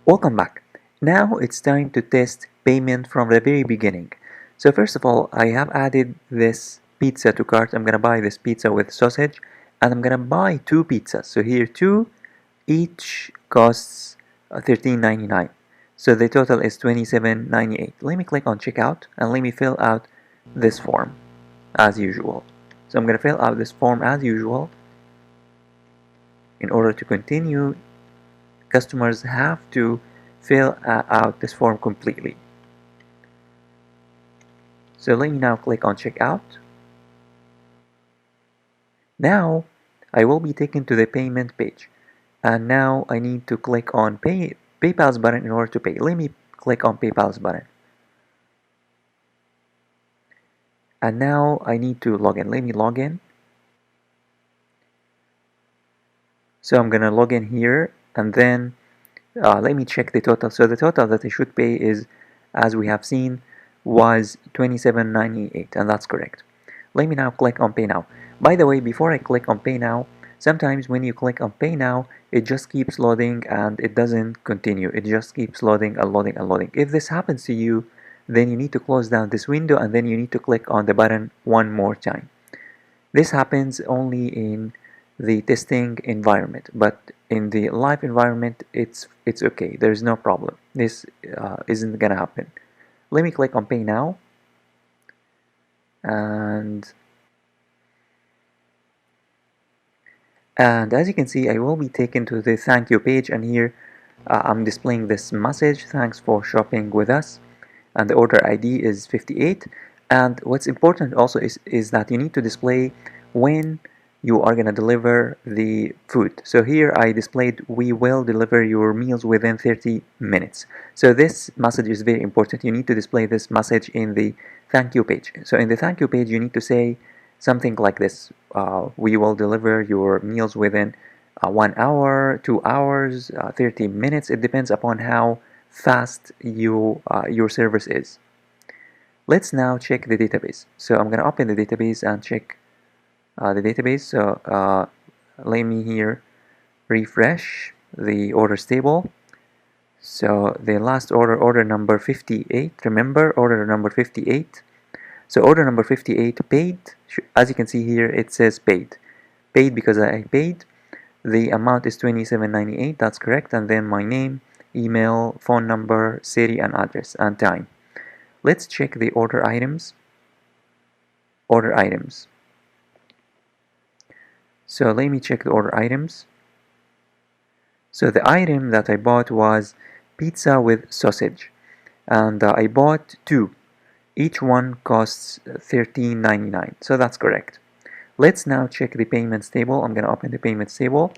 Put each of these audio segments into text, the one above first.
Welcome back. Now it's time to test payment from the very beginning. So first of all, I have added this pizza to cart. I'm gonna buy this pizza with sausage, and I'm gonna buy two pizzas. So here two, each costs $13.99. So the total is $27.98. Let me click on checkout and let me fill out this form as usual. So I'm gonna fill out this form as usual. In order to continue, customers have to fill out this form completely. So let me now click on checkout. Now I will be taken to the payment page, and now I need to click on PayPal's button in order to pay. Let me click on PayPal's button, and now I need to log in. Let me log in. So I'm gonna log in here, and then let me check the total. So the total that I should pay is, as we have seen, was $27.98, and that's correct. Let me now click on Pay Now. By the way, before I click on Pay Now, sometimes when you click on Pay Now, it just keeps loading and it doesn't continue. It just keeps loading and loading and loading. If this happens to you, then you need to close down this window and then you need to click on the button one more time. This happens only in the testing environment, but in the live environment, it's okay. There's no problem. This isn't gonna happen. Let me click on Pay Now, and as you can see, I will be taken to the thank you page, and here I'm displaying this message: thanks for shopping with us, and the order ID is 58. And what's important also is that you need to display when you are gonna deliver the food. So here I displayed, we will deliver your meals within 30 minutes. So this message is very important. You need to display this message in the thank you page. So in the thank you page, you need to say something like this: we will deliver your meals within 1 hour, 2 hours, 30 minutes. It depends upon how fast your service is. Let's now check the database. So I'm gonna open the database and check the database. So let me here refresh the orders table. So the last order number 58, remember, order number 58. So order number 58 paid. As you can see here, it says paid because I paid. The amount is $27.98, that's correct, and then my name, email, phone number, city and address, and time. Let's check the order items. Order items. So let me check the order items. So the item that I bought was pizza with sausage, and I bought two. Each one costs $13.99, so that's correct. Let's now check the payments table. I'm going to open the payments table.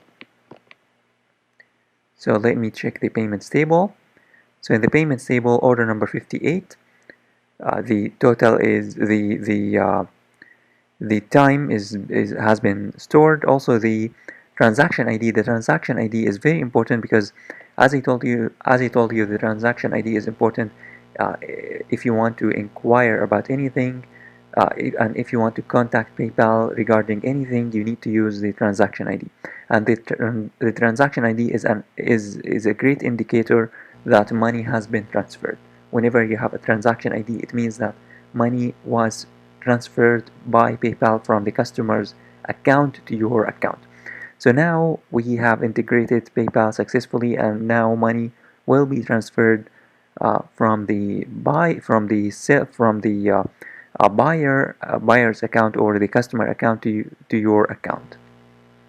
So let me check the payments table. So in the payments table, order number 58, the total is the time has been stored. Also the transaction ID. The transaction ID is very important because, as I told you, the transaction ID is important if you want to inquire about anything, and if you want to contact PayPal regarding anything, you need to use the transaction ID. And the transaction ID is a great indicator that money has been transferred. Whenever you have a transaction ID, it means that money was transferred by PayPal from the customer's account to your account. So now we have integrated PayPal successfully, and now money will be transferred from the buyer's account or the customer account to your account.